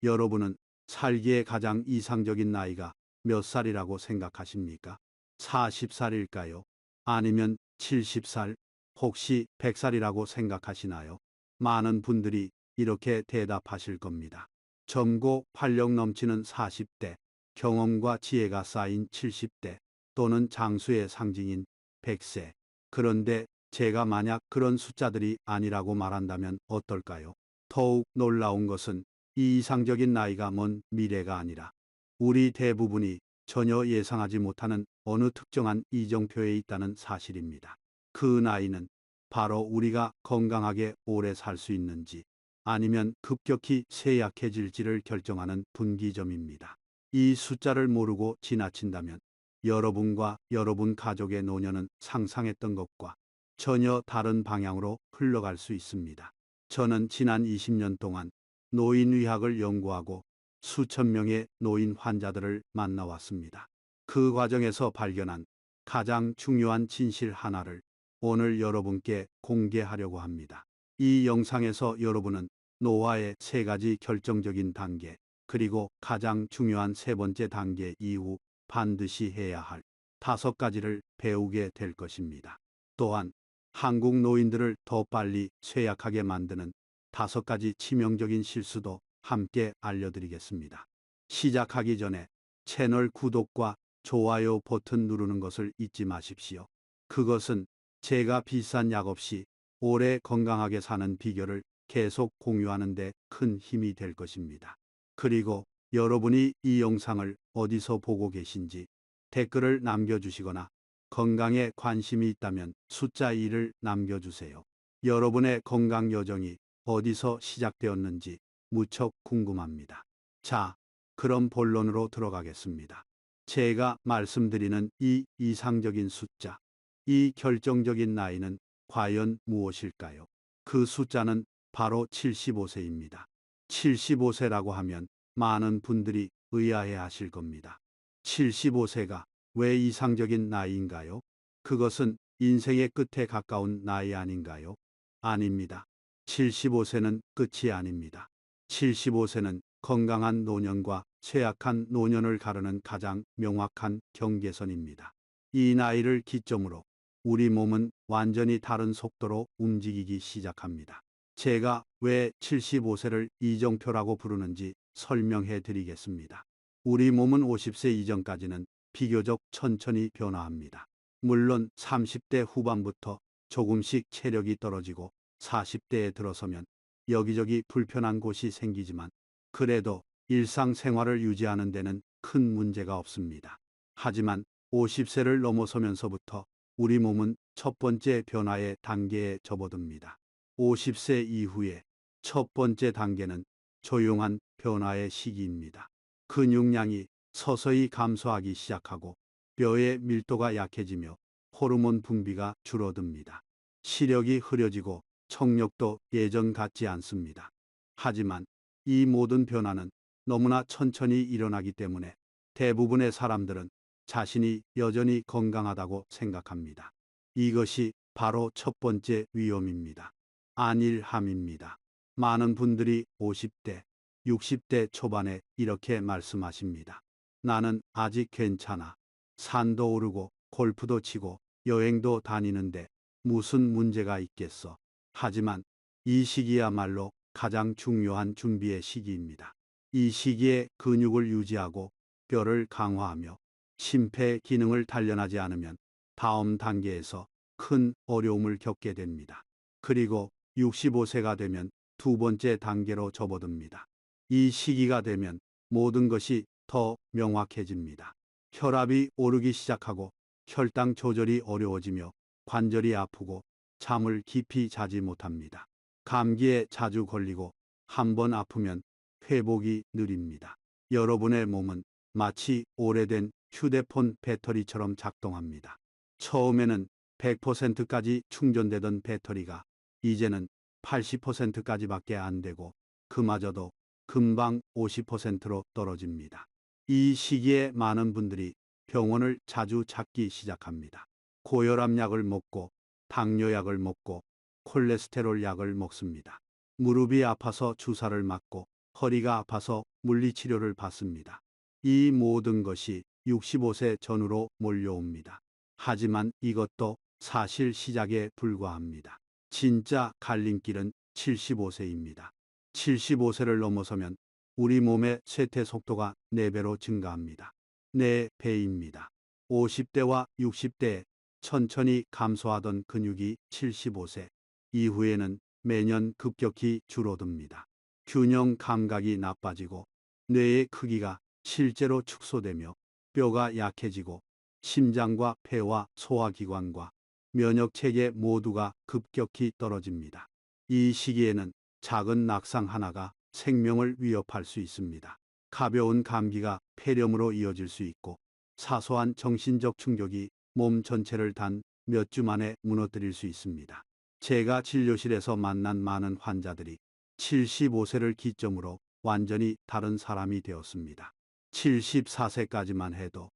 여러분은 살기에 가장 이상적인 나이가 몇 살이라고 생각하십니까? 40살일까요? 아니면 70살, 혹시 100살이라고 생각하시나요? 많은 분들이 이렇게 대답하실 겁니다. 젊고 활력 넘치는 40대, 경험과 지혜가 쌓인 70대, 또는 장수의 상징인 100세. 그런데 제가 만약 그런 숫자들이 아니라고 말한다면 어떨까요? 더욱 놀라운 것은 이 이상적인 나이가 먼 미래가 아니라 우리 대부분이 전혀 예상하지 못하는 어느 특정한 이정표에 있다는 사실입니다. 그 나이는 바로 우리가 건강하게 오래 살 수 있는지 아니면 급격히 쇠약해질지를 결정하는 분기점입니다. 이 숫자를 모르고 지나친다면 여러분과 여러분 가족의 노년은 상상했던 것과 전혀 다른 방향으로 흘러갈 수 있습니다. 저는 지난 20년 동안 노인의학을 연구하고 수천 명의 노인 환자들을 만나왔습니다. 그 과정에서 발견한 가장 중요한 진실 하나를 오늘 여러분께 공개하려고 합니다. 이 영상에서 여러분은 노화의 세 가지 결정적인 단계, 그리고 가장 중요한 세 번째 단계 이후 반드시 해야 할 다섯 가지를 배우게 될 것입니다. 또한 한국 노인들을 더 빨리 쇠약하게 만드는 다섯 가지 치명적인 실수도 함께 알려드리겠습니다. 시작하기 전에 채널 구독과 좋아요 버튼 누르는 것을 잊지 마십시오. 그것은 제가 비싼 약 없이 오래 건강하게 사는 비결을 계속 공유하는 데 큰 힘이 될 것입니다. 그리고 여러분이 이 영상을 어디서 보고 계신지 댓글을 남겨주시거나 건강에 관심이 있다면 숫자 2를 남겨주세요. 여러분의 건강 여정이 어디서 시작되었는지 무척 궁금합니다. 자, 그럼 본론으로 들어가겠습니다. 제가 말씀드리는 이 이상적인 숫자, 이 결정적인 나이는 과연 무엇일까요? 그 숫자는 바로 75세입니다. 75세라고 하면 많은 분들이 의아해 하실 겁니다. 75세가 왜 이상적인 나이인가요? 그것은 인생의 끝에 가까운 나이 아닌가요? 아닙니다. 75세는 끝이 아닙니다. 75세는 건강한 노년과 쇠약한 노년을 가르는 가장 명확한 경계선입니다. 이 나이를 기점으로 우리 몸은 완전히 다른 속도로 움직이기 시작합니다. 제가 왜 75세를 이정표라고 부르는지 설명해 드리겠습니다. 우리 몸은 50세 이전까지는 비교적 천천히 변화합니다. 물론 30대 후반부터 조금씩 체력이 떨어지고 40대에 들어서면 여기저기 불편한 곳이 생기지만 그래도 일상생활을 유지하는 데는 큰 문제가 없습니다. 하지만 50세를 넘어서면서부터 우리 몸은 첫 번째 변화의 단계에 접어듭니다. 50세 이후에 첫 번째 단계는 조용한 변화의 시기입니다. 근육량이 서서히 감소하기 시작하고 뼈의 밀도가 약해지며 호르몬 분비가 줄어듭니다. 시력이 흐려지고 청력도 예전 같지 않습니다. 하지만 이 모든 변화는 너무나 천천히 일어나기 때문에 대부분의 사람들은 자신이 여전히 건강하다고 생각합니다. 이것이 바로 첫 번째 위험입니다. 안일함입니다. 많은 분들이 50대, 60대 초반에 이렇게 말씀하십니다. 나는 아직 괜찮아. 산도 오르고 골프도 치고 여행도 다니는데 무슨 문제가 있겠어. 하지만 이 시기야말로 가장 중요한 준비의 시기입니다. 이 시기에 근육을 유지하고 뼈를 강화하며 심폐 기능을 단련하지 않으면 다음 단계에서 큰 어려움을 겪게 됩니다. 그리고 65세가 되면 두 번째 단계로 접어듭니다. 이 시기가 되면 모든 것이 더 명확해집니다. 혈압이 오르기 시작하고 혈당 조절이 어려워지며 관절이 아프고 잠을 깊이 자지 못합니다. 감기에 자주 걸리고 한 번 아프면 회복이 느립니다. 여러분의 몸은 마치 오래된 휴대폰 배터리처럼 작동합니다. 처음에는 100%까지 충전되던 배터리가 이제는 80%까지밖에 안 되고 그마저도 금방 50%로 떨어집니다. 이 시기에 많은 분들이 병원을 자주 찾기 시작합니다. 고혈압 약을 먹고 당뇨약을 먹고 콜레스테롤 약을 먹습니다. 무릎이 아파서 주사를 맞고 허리가 아파서 물리치료를 받습니다. 이 모든 것이 65세 전후로 몰려옵니다. 하지만 이것도 사실 시작에 불과합니다. 진짜 갈림길은 75세입니다. 75세를 넘어서면 우리 몸의 쇠퇴 속도가 4배로 증가합니다. 4배입니다. 50대와 60대에 천천히 감소하던 근육이 75세 이후에는 매년 급격히 줄어듭니다. 균형 감각이 나빠지고 뇌의 크기가 실제로 축소되며 뼈가 약해지고 심장과 폐와 소화기관과 면역체계 모두가 급격히 떨어집니다. 이 시기에는 작은 낙상 하나가 생명을 위협할 수 있습니다. 가벼운 감기가 폐렴으로 이어질 수 있고 사소한 정신적 충격이 몸 전체를 단 몇 주 만에 무너뜨릴 수 있습니다. 제가 진료실에서 만난 많은 환자들이 75세를 기점으로 완전히 다른 사람이 되었습니다. 74세까지만 해도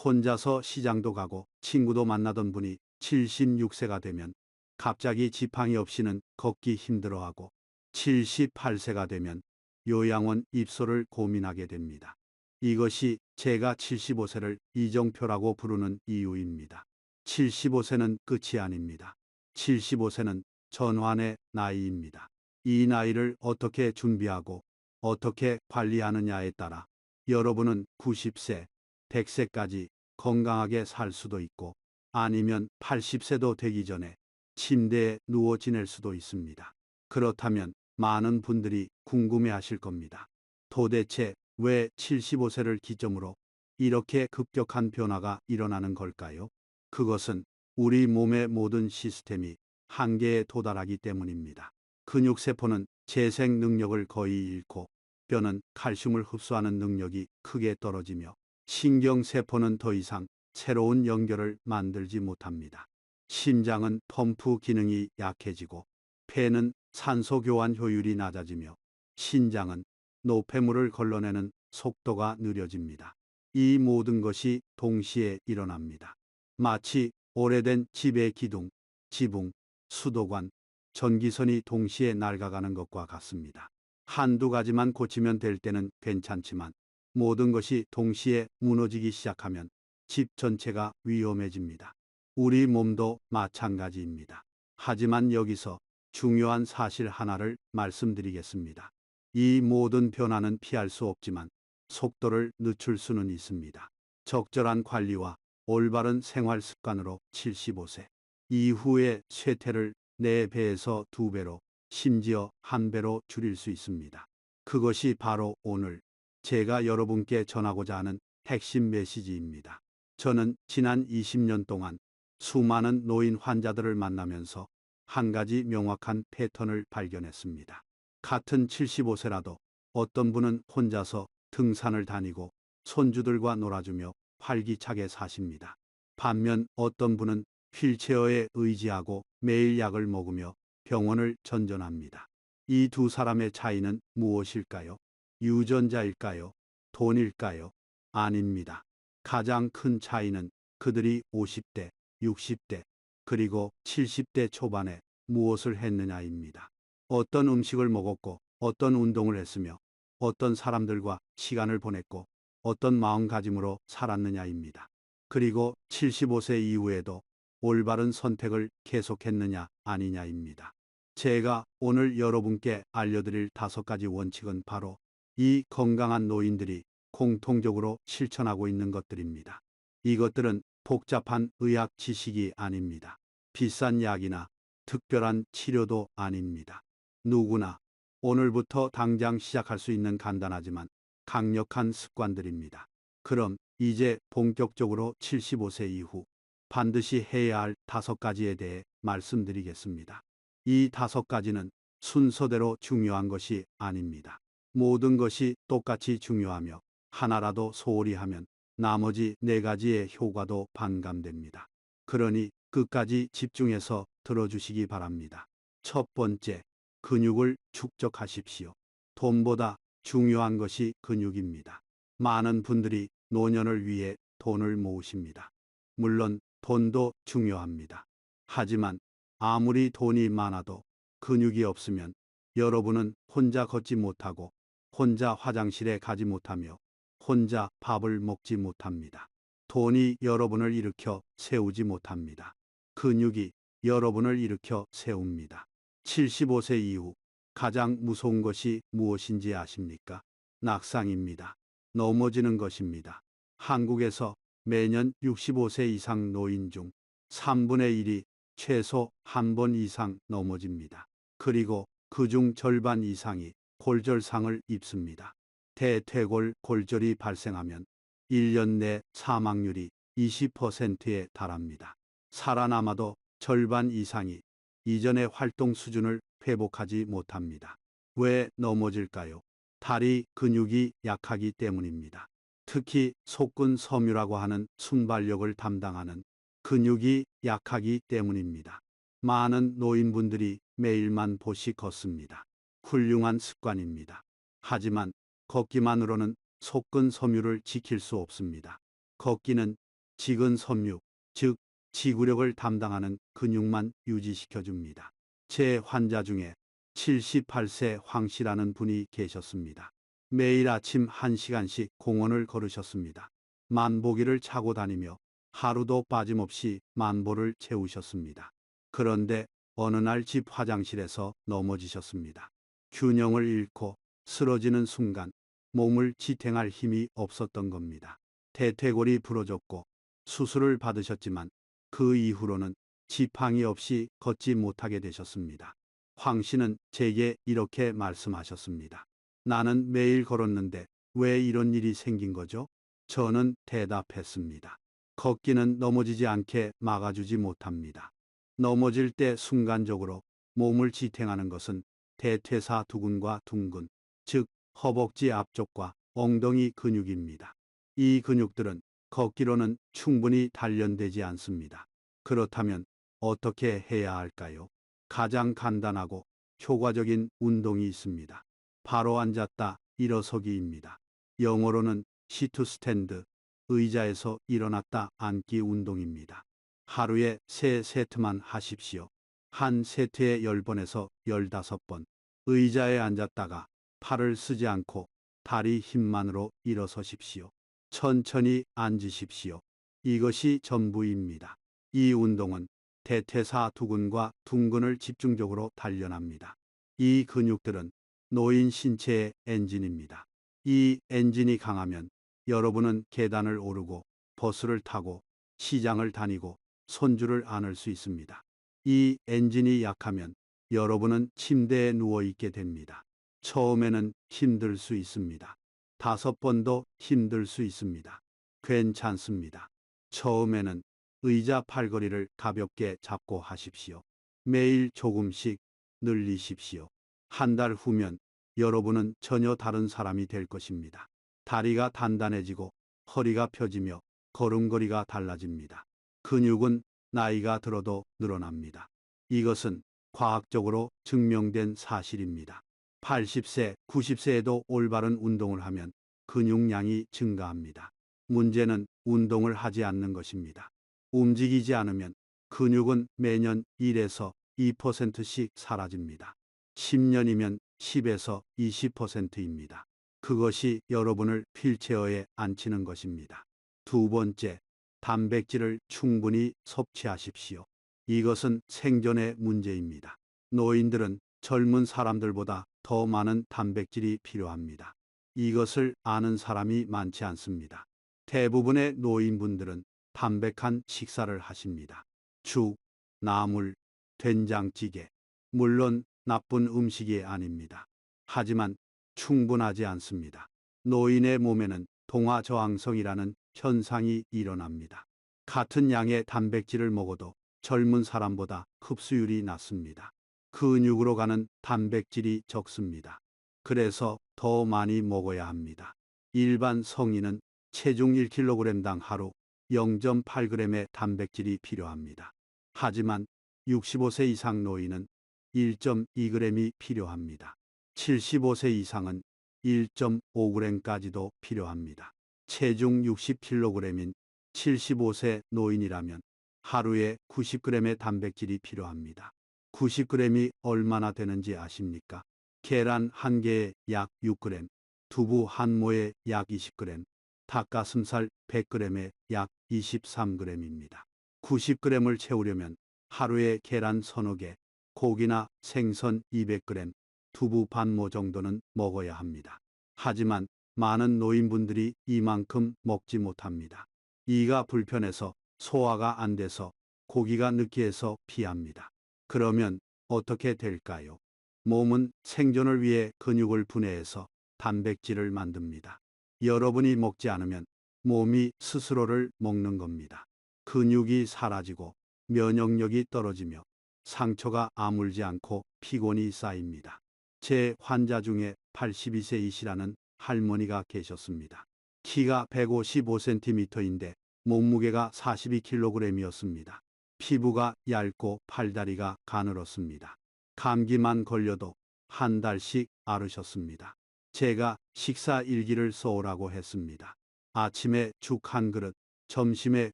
혼자서 시장도 가고 친구도 만나던 분이 76세가 되면 갑자기 지팡이 없이는 걷기 힘들어하고 78세가 되면 요양원 입소를 고민하게 됩니다. 이것이 제가 75세를 이정표라고 부르는 이유입니다. 75세는 끝이 아닙니다. 75세는 전환의 나이입니다. 이 나이를 어떻게 준비하고 어떻게 관리하느냐에 따라 여러분은 90세, 100세까지 건강하게 살 수도 있고 아니면 80세도 되기 전에 침대에 누워 지낼 수도 있습니다. 그렇다면 많은 분들이 궁금해 하실 겁니다. 도대체 왜 75세를 기점으로 이렇게 급격한 변화가 일어나는 걸까요? 그것은 우리 몸의 모든 시스템이 한계에 도달하기 때문입니다. 근육세포는 재생 능력을 거의 잃고 뼈는 칼슘을 흡수하는 능력이 크게 떨어지며 신경세포는 더 이상 새로운 연결을 만들지 못합니다. 심장은 펌프 기능이 약해지고 폐는 산소 교환 효율이 낮아지며 신장은 노폐물을 걸러내는 속도가 느려집니다. 이 모든 것이 동시에 일어납니다. 마치 오래된 집의 기둥, 지붕, 수도관, 전기선이 동시에 낡아가는 것과 같습니다. 한두 가지만 고치면 될 때는 괜찮지만 모든 것이 동시에 무너지기 시작하면 집 전체가 위험해집니다. 우리 몸도 마찬가지입니다. 하지만 여기서 중요한 사실 하나를 말씀드리겠습니다. 이 모든 변화는 피할 수 없지만 속도를 늦출 수는 있습니다. 적절한 관리와 올바른 생활 습관으로 75세 이후의 쇠퇴를 4배에서 2배로 심지어 1배로 줄일 수 있습니다. 그것이 바로 오늘 제가 여러분께 전하고자 하는 핵심 메시지입니다. 저는 지난 20년 동안 수많은 노인 환자들을 만나면서 한 가지 명확한 패턴을 발견했습니다. 같은 75세라도 어떤 분은 혼자서 등산을 다니고 손주들과 놀아주며 활기차게 사십니다. 반면 어떤 분은 휠체어에 의지하고 매일 약을 먹으며 병원을 전전합니다. 이 두 사람의 차이는 무엇일까요? 유전자일까요? 돈일까요? 아닙니다. 가장 큰 차이는 그들이 50대, 60대, 그리고 70대 초반에 무엇을 했느냐입니다. 어떤 음식을 먹었고, 어떤 운동을 했으며, 어떤 사람들과 시간을 보냈고, 어떤 마음가짐으로 살았느냐입니다. 그리고 75세 이후에도 올바른 선택을 계속했느냐 아니냐입니다. 제가 오늘 여러분께 알려드릴 5가지 원칙은 바로 이 건강한 노인들이 공통적으로 실천하고 있는 것들입니다. 이것들은 복잡한 의학 지식이 아닙니다. 비싼 약이나 특별한 치료도 아닙니다. 누구나 오늘부터 당장 시작할 수 있는 간단하지만 강력한 습관들입니다. 그럼 이제 본격적으로 75세 이후 반드시 해야 할 5가지에 대해 말씀드리겠습니다. 이 5가지는 순서대로 중요한 것이 아닙니다. 모든 것이 똑같이 중요하며 하나라도 소홀히 하면 나머지 4가지의 효과도 반감됩니다. 그러니 끝까지 집중해서 들어주시기 바랍니다. 첫 번째, 근육을 축적하십시오. 돈보다 중요한 것이 근육입니다. 많은 분들이 노년을 위해 돈을 모으십니다. 물론 돈도 중요합니다. 하지만 아무리 돈이 많아도 근육이 없으면 여러분은 혼자 걷지 못하고 혼자 화장실에 가지 못하며 혼자 밥을 먹지 못합니다. 돈이 여러분을 일으켜 세우지 못합니다. 근육이 여러분을 일으켜 세웁니다. 75세 이후 가장 무서운 것이 무엇인지 아십니까? 낙상입니다. 넘어지는 것입니다. 한국에서 매년 65세 이상 노인 중 3분의 1이 최소 한 번 이상 넘어집니다. 그리고 그중 절반 이상이 골절상을 입습니다. 대퇴골 골절이 발생하면 1년 내 사망률이 20%에 달합니다. 살아남아도 절반 이상이 이전의 활동 수준을 회복하지 못합니다. 왜 넘어질까요? 다리 근육이 약하기 때문입니다. 특히 속근 섬유라고 하는 순발력을 담당하는 근육이 약하기 때문입니다. 많은 노인분들이 매일만 보시 걷습니다. 훌륭한 습관입니다. 하지만 걷기만으로는 속근 섬유를 지킬 수 없습니다. 걷기는 지근 섬유, 즉 지구력을 담당하는 근육만 유지시켜 줍니다. 제 환자 중에 78세 황 씨라는 분이 계셨습니다. 매일 아침 1시간씩 공원을 걸으셨습니다. 만보기를 차고 다니며 하루도 빠짐없이 만보를 채우셨습니다. 그런데 어느 날 집 화장실에서 넘어지셨습니다. 균형을 잃고 쓰러지는 순간 몸을 지탱할 힘이 없었던 겁니다. 대퇴골이 부러졌고 수술을 받으셨지만 그 이후로는 지팡이 없이 걷지 못하게 되셨습니다. 황 씨는 제게 이렇게 말씀하셨습니다. 나는 매일 걸었는데 왜 이런 일이 생긴 거죠? 저는 대답했습니다. 걷기는 넘어지지 않게 막아주지 못합니다. 넘어질 때 순간적으로 몸을 지탱하는 것은 대퇴사 두근과 둥근, 즉 허벅지 앞쪽과 엉덩이 근육입니다. 이 근육들은 걷기로는 충분히 단련되지 않습니다. 그렇다면 어떻게 해야 할까요? 가장 간단하고 효과적인 운동이 있습니다. 바로 앉았다 일어서기입니다. 영어로는 시트 스탠드, 의자에서 일어났다 앉기 운동입니다. 하루에 3세트만 하십시오. 한 세트에 10번에서 15번. 의자에 앉았다가 팔을 쓰지 않고 다리 힘만으로 일어서십시오. 천천히 앉으십시오. 이것이 전부입니다. 이 운동은 대퇴사 두근과 둥근을 집중적으로 단련합니다. 이 근육들은 노인 신체의 엔진입니다. 이 엔진이 강하면 여러분은 계단을 오르고 버스를 타고 시장을 다니고 손주를 안을 수 있습니다. 이 엔진이 약하면 여러분은 침대에 누워 있게 됩니다. 처음에는 힘들 수 있습니다. 5번도 힘들 수 있습니다. 괜찮습니다. 처음에는 의자 팔걸이를 가볍게 잡고 하십시오. 매일 조금씩 늘리십시오. 한 달 후면 여러분은 전혀 다른 사람이 될 것입니다. 다리가 단단해지고 허리가 펴지며 걸음걸이가 달라집니다. 근육은 나이가 들어도 늘어납니다. 이것은 과학적으로 증명된 사실입니다. 80세, 90세에도 올바른 운동을 하면 근육량이 증가합니다. 문제는 운동을 하지 않는 것입니다. 움직이지 않으면 근육은 매년 1에서 2%씩 사라집니다. 10년이면 10에서 20%입니다. 그것이 여러분을 휠체어에 앉히는 것입니다. 두 번째, 단백질을 충분히 섭취하십시오. 이것은 생존의 문제입니다. 노인들은 젊은 사람들보다 더 많은 단백질이 필요합니다. 이것을 아는 사람이 많지 않습니다. 대부분의 노인분들은 담백한 식사를 하십니다. 죽, 나물, 된장찌개. 물론 나쁜 음식이 아닙니다. 하지만 충분하지 않습니다. 노인의 몸에는 동화저항성이라는 현상이 일어납니다. 같은 양의 단백질을 먹어도 젊은 사람보다 흡수율이 낮습니다. 근육으로 가는 단백질이 적습니다. 그래서 더 많이 먹어야 합니다. 일반 성인은 체중 1kg당 하루 0.8g의 단백질이 필요합니다. 하지만 65세 이상 노인은 1.2g이 필요합니다. 75세 이상은 1.5g까지도 필요합니다. 체중 60kg인 75세 노인이라면 하루에 90g의 단백질이 필요합니다. 90g이 얼마나 되는지 아십니까? 계란 한 개에 약 6g, 두부 한 모에 약 20g, 닭가슴살 100g에 약 23g입니다. 90g을 채우려면 하루에 계란 서너 개, 고기나 생선 200g, 두부 반모 정도는 먹어야 합니다. 하지만 많은 노인분들이 이만큼 먹지 못합니다. 이가 불편해서 소화가 안 돼서 고기가 느끼해서 피합니다. 그러면 어떻게 될까요? 몸은 생존을 위해 근육을 분해해서 단백질을 만듭니다. 여러분이 먹지 않으면 몸이 스스로를 먹는 겁니다. 근육이 사라지고 면역력이 떨어지며 상처가 아물지 않고 피곤이 쌓입니다. 제 환자 중에 82세이시라는 할머니가 계셨습니다. 키가 155cm인데 몸무게가 42kg이었습니다. 피부가 얇고 팔다리가 가늘었습니다. 감기만 걸려도 한 달씩 앓으셨습니다. 제가 식사 일기를 써오라고 했습니다. 아침에 죽 한 그릇, 점심에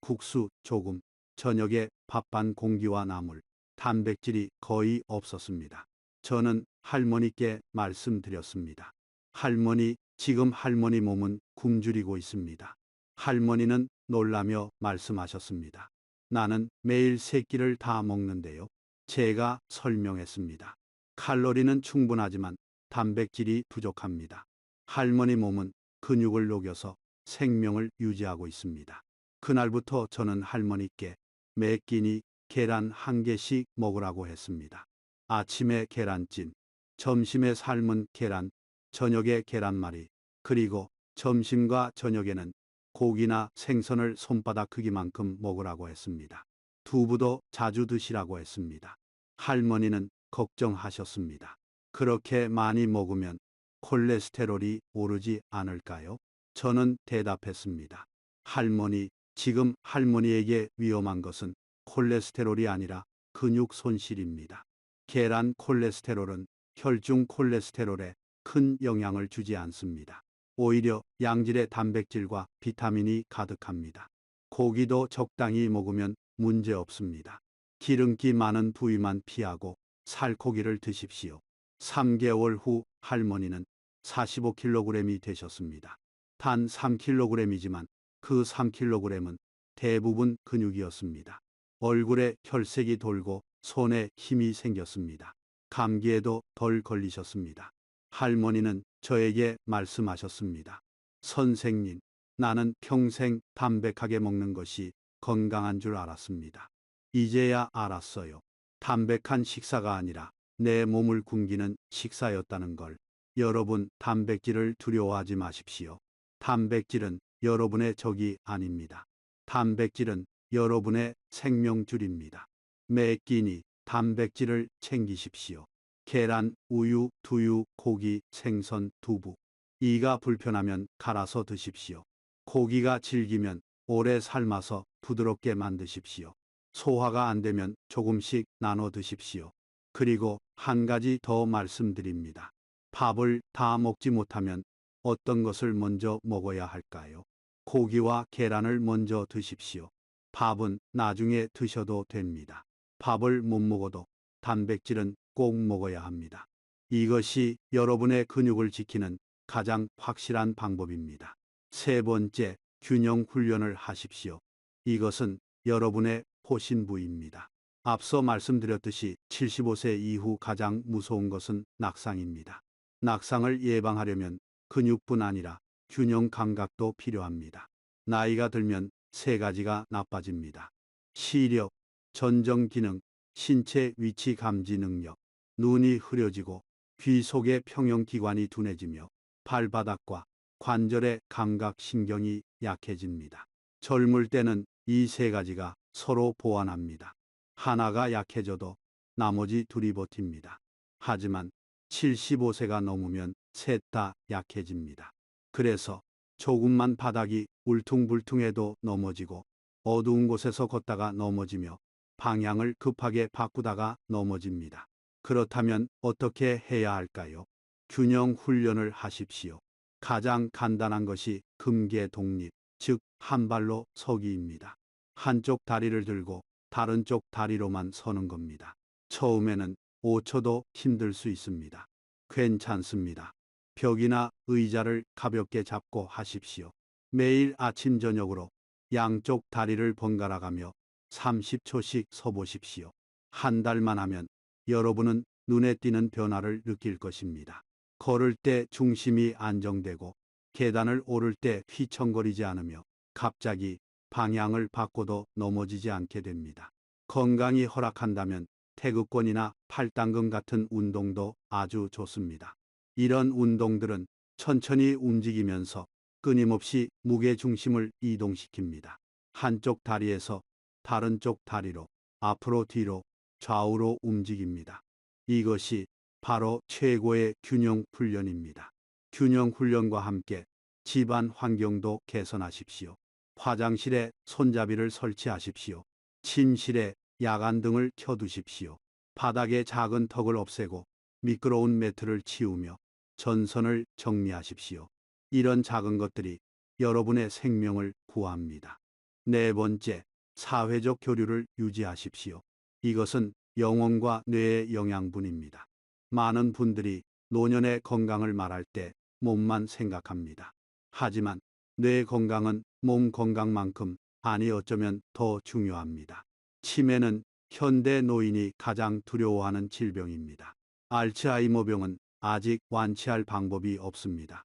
국수 조금, 저녁에 밥 반 공기와 나물, 단백질이 거의 없었습니다. 저는 할머니께 말씀드렸습니다. 할머니, 지금 할머니 몸은 굶주리고 있습니다. 할머니는 놀라며 말씀하셨습니다. 나는 매일 세 끼를 다 먹는데요. 제가 설명했습니다. 칼로리는 충분하지만 단백질이 부족합니다. 할머니 몸은 근육을 녹여서 생명을 유지하고 있습니다. 그날부터 저는 할머니께 매 끼니 계란 한 개씩 먹으라고 했습니다. 아침에 계란찜, 점심에 삶은 계란, 저녁에 계란말이, 그리고 점심과 저녁에는 고기나 생선을 손바닥 크기만큼 먹으라고 했습니다. 두부도 자주 드시라고 했습니다. 할머니는 걱정하셨습니다. 그렇게 많이 먹으면 콜레스테롤이 오르지 않을까요? 저는 대답했습니다. 할머니, 지금 할머니에게 위험한 것은 콜레스테롤이 아니라 근육 손실입니다. 계란 콜레스테롤은 혈중 콜레스테롤에 큰 영향을 주지 않습니다. 오히려 양질의 단백질과 비타민이 가득합니다. 고기도 적당히 먹으면 문제 없습니다. 기름기 많은 부위만 피하고 살코기를 드십시오. 3개월 후 할머니는 45kg이 되셨습니다. 단 3kg이지만 그 3kg은 대부분 근육이었습니다. 얼굴에 혈색이 돌고 손에 힘이 생겼습니다. 감기에도 덜 걸리셨습니다. 할머니는 저에게 말씀하셨습니다. 선생님, 나는 평생 담백하게 먹는 것이 건강한 줄 알았습니다. 이제야 알았어요. 담백한 식사가 아니라 내 몸을 굶기는 식사였다는 걸. 여러분, 단백질을 두려워하지 마십시오. 단백질은 여러분의 적이 아닙니다. 단백질은 여러분의 생명줄입니다. 매 끼니 단백질을 챙기십시오. 계란, 우유, 두유, 고기, 생선, 두부. 이가 불편하면 갈아서 드십시오. 고기가 질기면 오래 삶아서 부드럽게 만드십시오. 소화가 안 되면 조금씩 나눠 드십시오. 그리고 한 가지 더 말씀드립니다. 밥을 다 먹지 못하면 어떤 것을 먼저 먹어야 할까요? 고기와 계란을 먼저 드십시오. 밥은 나중에 드셔도 됩니다. 밥을 못 먹어도 단백질은 꼭 먹어야 합니다. 이것이 여러분의 근육을 지키는 가장 확실한 방법입니다. 세 번째, 균형 훈련을 하십시오. 이것은 여러분의 호신부입니다. 앞서 말씀드렸듯이 75세 이후 가장 무서운 것은 낙상입니다. 낙상을 예방하려면 근육뿐 아니라 균형 감각도 필요합니다. 나이가 들면 세 가지가 나빠집니다. 시력, 전정 기능, 신체 위치 감지 능력, 눈이 흐려지고 귀 속의 평형기관이 둔해지며 발바닥과 관절의 감각신경이 약해집니다. 젊을 때는 이 세 가지가 서로 보완합니다. 하나가 약해져도 나머지 둘이 버팁니다. 하지만 75세가 넘으면 셋 다 약해집니다. 그래서 조금만 바닥이 울퉁불퉁해도 넘어지고 어두운 곳에서 걷다가 넘어지며 방향을 급하게 바꾸다가 넘어집니다. 그렇다면 어떻게 해야 할까요? 균형 훈련을 하십시오. 가장 간단한 것이 금계 독립, 즉 한 발로 서기입니다. 한쪽 다리를 들고 다른 쪽 다리로만 서는 겁니다. 처음에는 5초도 힘들 수 있습니다. 괜찮습니다. 벽이나 의자를 가볍게 잡고 하십시오. 매일 아침 저녁으로 양쪽 다리를 번갈아 가며 30초씩 서보십시오. 한 달만 하면 여러분은 눈에 띄는 변화를 느낄 것입니다. 걸을 때 중심이 안정되고 계단을 오를 때 휘청거리지 않으며 갑자기 방향을 바꿔도 넘어지지 않게 됩니다. 건강이 허락한다면 태극권이나 팔당근 같은 운동도 아주 좋습니다. 이런 운동들은 천천히 움직이면서 끊임없이 무게 중심을 이동시킵니다. 한쪽 다리에서 다른 쪽 다리로 앞으로 뒤로 좌우로 움직입니다. 이것이 바로 최고의 균형 훈련입니다. 균형 훈련과 함께 집안 환경도 개선하십시오. 화장실에 손잡이를 설치하십시오. 침실에 야간등을 켜두십시오. 바닥에 작은 턱을 없애고 미끄러운 매트를 치우며 전선을 정리하십시오. 이런 작은 것들이 여러분의 생명을 구합니다. 네 번째, 사회적 교류를 유지하십시오. 이것은 영혼과 뇌의 영양분입니다. 많은 분들이 노년의 건강을 말할 때 몸만 생각합니다. 하지만 뇌 건강은 몸 건강만큼 아니 어쩌면 더 중요합니다. 치매는 현대 노인이 가장 두려워하는 질병입니다. 알츠하이머병은 아직 완치할 방법이 없습니다.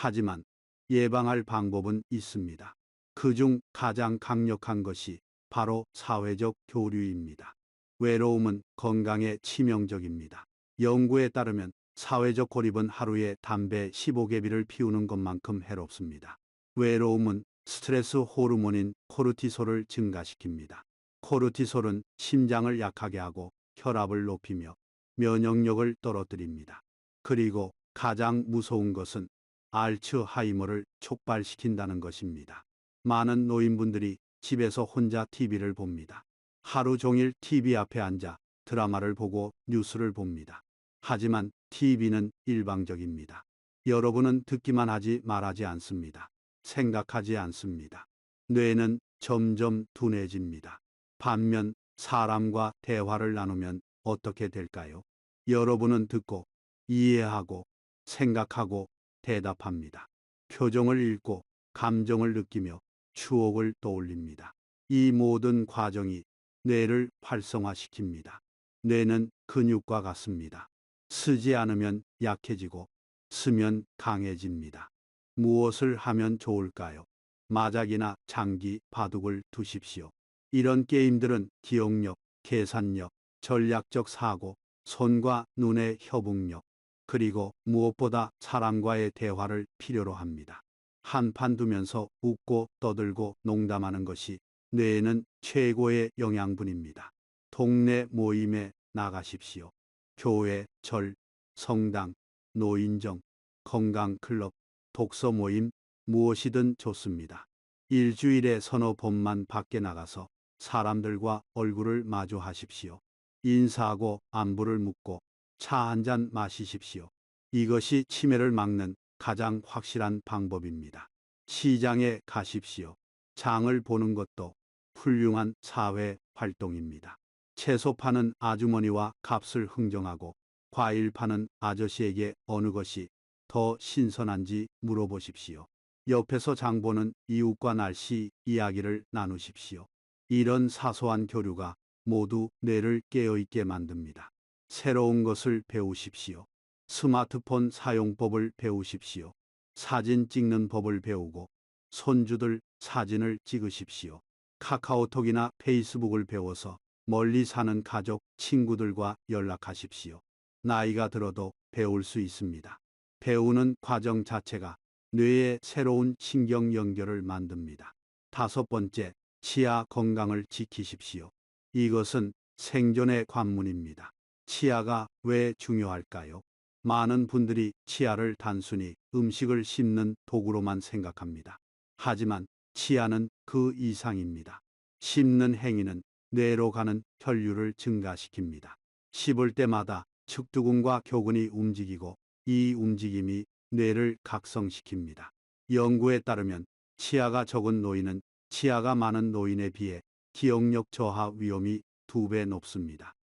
하지만 예방할 방법은 있습니다. 그중 가장 강력한 것이 바로 사회적 교류입니다. 외로움은 건강에 치명적입니다. 연구에 따르면 사회적 고립은 하루에 담배 15개비를 피우는 것만큼 해롭습니다. 외로움은 스트레스 호르몬인 코르티솔을 증가시킵니다. 코르티솔은 심장을 약하게 하고 혈압을 높이며 면역력을 떨어뜨립니다. 그리고 가장 무서운 것은 알츠하이머를 촉발시킨다는 것입니다. 많은 노인분들이 집에서 혼자 TV를 봅니다. 하루 종일 TV 앞에 앉아 드라마를 보고 뉴스를 봅니다. 하지만 TV는 일방적입니다. 여러분은 듣기만 하지 말하지 않습니다. 생각하지 않습니다. 뇌는 점점 둔해집니다. 반면 사람과 대화를 나누면 어떻게 될까요? 여러분은 듣고 이해하고 생각하고 대답합니다. 표정을 읽고 감정을 느끼며 추억을 떠올립니다. 이 모든 과정이 뇌를 활성화시킵니다. 뇌는 근육과 같습니다. 쓰지 않으면 약해지고 쓰면 강해집니다. 무엇을 하면 좋을까요? 마작이나 장기, 바둑을 두십시오. 이런 게임들은 기억력, 계산력, 전략적 사고, 손과 눈의 협응력, 그리고 무엇보다 사람과의 대화를 필요로 합니다. 한판 두면서 웃고 떠들고 농담하는 것이 뇌에는 최고의 영양분입니다. 동네 모임에 나가십시오. 교회, 절, 성당, 노인정, 건강클럽, 독서 모임, 무엇이든 좋습니다. 일주일에 서너 번만 밖에 나가서 사람들과 얼굴을 마주하십시오. 인사하고 안부를 묻고 차 한 잔 마시십시오. 이것이 치매를 막는 가장 확실한 방법입니다. 시장에 가십시오. 장을 보는 것도 훌륭한 사회 활동입니다. 채소 파는 아주머니와 값을 흥정하고 과일 파는 아저씨에게 어느 것이 더 신선한지 물어보십시오. 옆에서 장 보는 이웃과 날씨 이야기를 나누십시오. 이런 사소한 교류가 모두 뇌를 깨어있게 만듭니다. 새로운 것을 배우십시오. 스마트폰 사용법을 배우십시오. 사진 찍는 법을 배우고 손주들 사진을 찍으십시오. 카카오톡이나 페이스북을 배워서 멀리 사는 가족, 친구들과 연락하십시오. 나이가 들어도 배울 수 있습니다. 배우는 과정 자체가 뇌의 새로운 신경 연결을 만듭니다. 다섯 번째, 치아 건강을 지키십시오. 이것은 생존의 관문입니다. 치아가 왜 중요할까요? 많은 분들이 치아를 단순히 음식을 씹는 도구로만 생각합니다. 하지만 치아는 그 이상입니다. 씹는 행위는 뇌로 가는 혈류를 증가시킵니다. 씹을 때마다 측두근과 교근이 움직이고 이 움직임이 뇌를 각성시킵니다. 연구에 따르면 치아가 적은 노인은 치아가 많은 노인에 비해 기억력 저하 위험이 2배 높습니다.